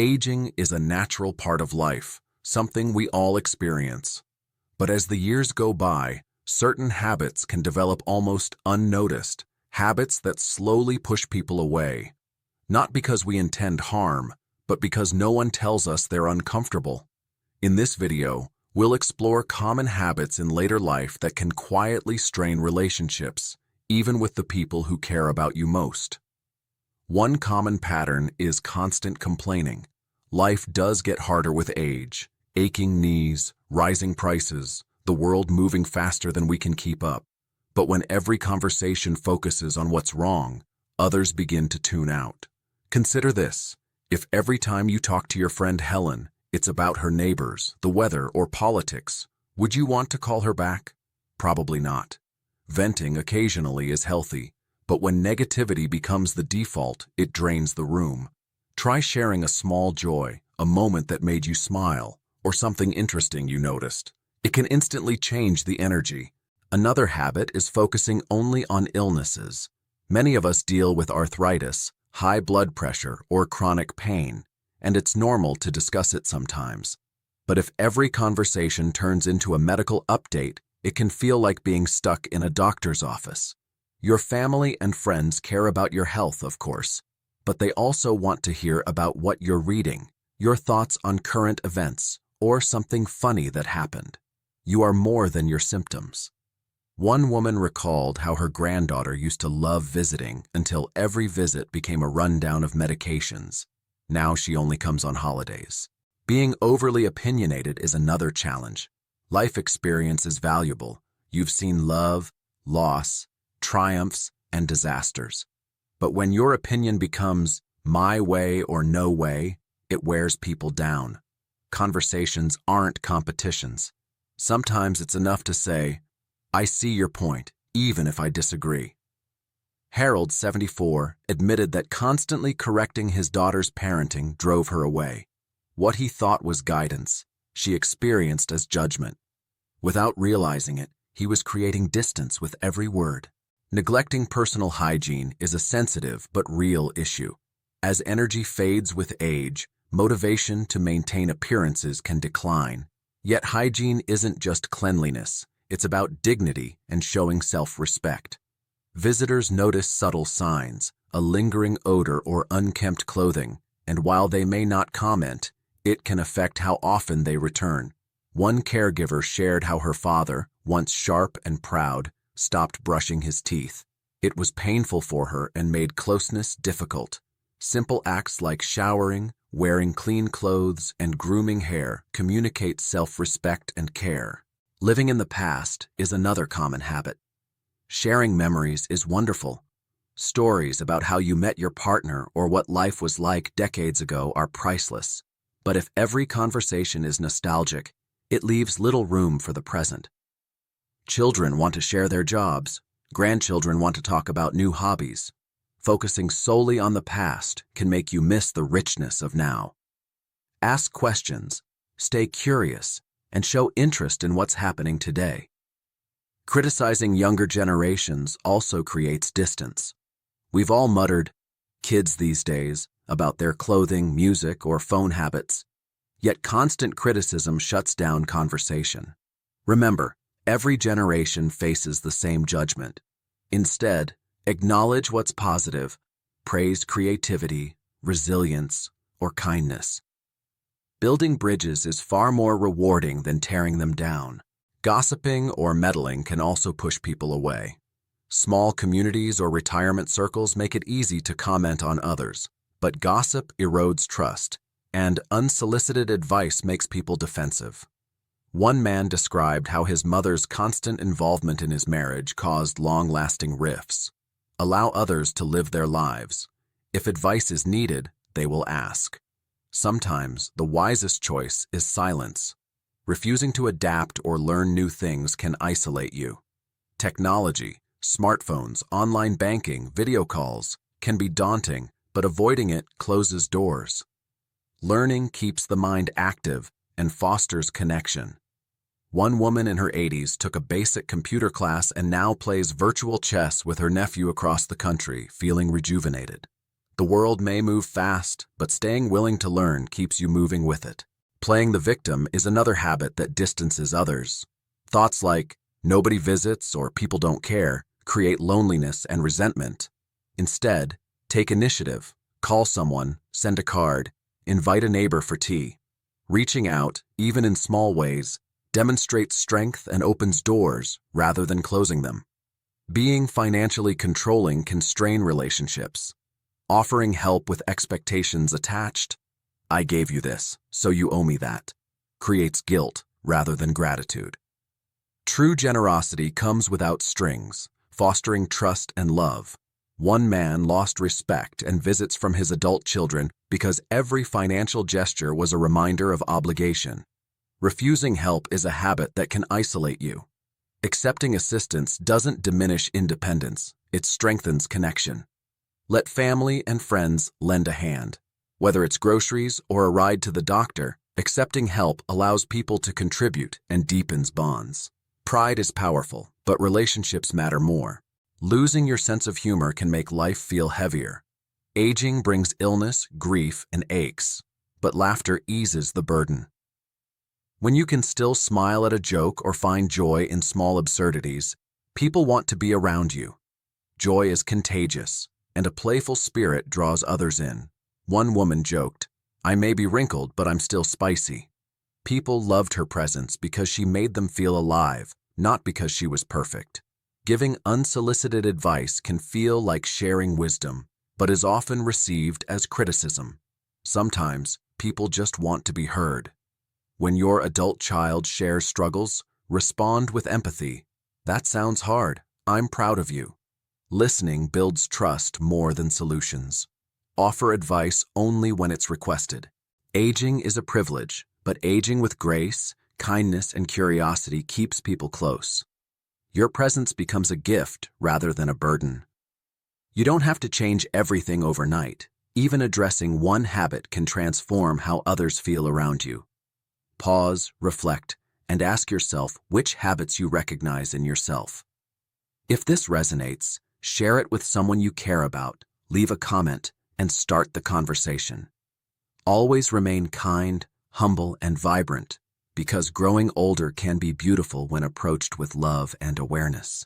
Aging is a natural part of life, something we all experience. But as the years go by, certain habits can develop almost unnoticed, habits that slowly push people away. Not because we intend harm, but because no one tells us they're uncomfortable. In this video, we'll explore common habits in later life that can quietly strain relationships, even with the people who care about you most. One common pattern is constant complaining. Life does get harder with age. Aching knees, rising prices, the world moving faster than we can keep up. But when every conversation focuses on what's wrong, others begin to tune out. Consider this. If every time you talk to your friend Helen, it's about her neighbors, the weather, or politics, would you want to call her back? Probably not. Venting occasionally is healthy, but when negativity becomes the default, it drains the room. Try sharing a small joy, a moment that made you smile, or something interesting you noticed. It can instantly change the energy. Another habit is focusing only on illnesses. Many of us deal with arthritis, high blood pressure, or chronic pain, and it's normal to discuss it sometimes. But if every conversation turns into a medical update, it can feel like being stuck in a doctor's office. Your family and friends care about your health, of course, but they also want to hear about what you're reading, your thoughts on current events, or something funny that happened. You are more than your symptoms. One woman recalled how her granddaughter used to love visiting until every visit became a rundown of medications. Now she only comes on holidays. Being overly opinionated is another challenge. Life experience is valuable. You've seen love, loss, triumphs, and disasters. But when your opinion becomes my way or no way, it wears people down. Conversations aren't competitions. Sometimes it's enough to say, I see your point, even if I disagree. Harold, 74, admitted that constantly correcting his daughter's parenting drove her away. What he thought was guidance, she experienced as judgment. Without realizing it, he was creating distance with every word. Neglecting personal hygiene is a sensitive but real issue. As energy fades with age, motivation to maintain appearances can decline. Yet hygiene isn't just cleanliness, it's about dignity and showing self-respect. Visitors notice subtle signs, a lingering odor or unkempt clothing, and while they may not comment, it can affect how often they return. One caregiver shared how her father, once sharp and proud, stopped brushing his teeth. It was painful for her and made closeness difficult. Simple acts like showering, wearing clean clothes, and grooming hair communicate self-respect and care. Living in the past is another common habit. Sharing memories is wonderful. Stories about how you met your partner or what life was like decades ago are priceless. But if every conversation is nostalgic, it leaves little room for the present. Children want to share their jobs. Grandchildren want to talk about new hobbies. Focusing solely on the past can make you miss the richness of now. Ask questions, stay curious, and show interest in what's happening today. Criticizing younger generations also creates distance. We've all muttered, kids these days, about their clothing, music, or phone habits. Yet constant criticism shuts down conversation. Remember, every generation faces the same judgment. Instead, acknowledge what's positive, praise creativity, resilience, or kindness. Building bridges is far more rewarding than tearing them down. Gossiping or meddling can also push people away. Small communities or retirement circles make it easy to comment on others, but gossip erodes trust, and unsolicited advice makes people defensive. One man described how his mother's constant involvement in his marriage caused long-lasting rifts. Allow others to live their lives. If advice is needed, they will ask. Sometimes the wisest choice is silence. Refusing to adapt or learn new things can isolate you. Technology, smartphones, online banking, video calls can be daunting, but avoiding it closes doors. Learning keeps the mind active and fosters connection. One woman in her 80s took a basic computer class and now plays virtual chess with her nephew across the country, feeling rejuvenated. The world may move fast, but staying willing to learn keeps you moving with it. Playing the victim is another habit that distances others. Thoughts like, nobody visits or people don't care, create loneliness and resentment. Instead, take initiative, call someone, send a card, invite a neighbor for tea. Reaching out, even in small ways, demonstrates strength and opens doors rather than closing them. Being financially controlling can strain relationships. Offering help with expectations attached, I gave you this, so you owe me that, creates guilt rather than gratitude. True generosity comes without strings, fostering trust and love. One man lost respect and visits from his adult children because every financial gesture was a reminder of obligation. Refusing help is a habit that can isolate you. Accepting assistance doesn't diminish independence, it strengthens connection. Let family and friends lend a hand. Whether it's groceries or a ride to the doctor, accepting help allows people to contribute and deepens bonds. Pride is powerful, but relationships matter more. Losing your sense of humor can make life feel heavier. Aging brings illness, grief, and aches, but laughter eases the burden. When you can still smile at a joke or find joy in small absurdities, people want to be around you. Joy is contagious, and a playful spirit draws others in. One woman joked, "I may be wrinkled, but I'm still spicy." People loved her presence because she made them feel alive, not because she was perfect. Giving unsolicited advice can feel like sharing wisdom, but is often received as criticism. Sometimes, people just want to be heard. When your adult child shares struggles, respond with empathy. "That sounds hard. I'm proud of you." Listening builds trust more than solutions. Offer advice only when it's requested. Aging is a privilege, but aging with grace, kindness, and curiosity keeps people close. Your presence becomes a gift rather than a burden. You don't have to change everything overnight. Even addressing one habit can transform how others feel around you. Pause, reflect, and ask yourself which habits you recognize in yourself. If this resonates, share it with someone you care about, leave a comment, and start the conversation. Always remain kind, humble, and vibrant, because growing older can be beautiful when approached with love and awareness.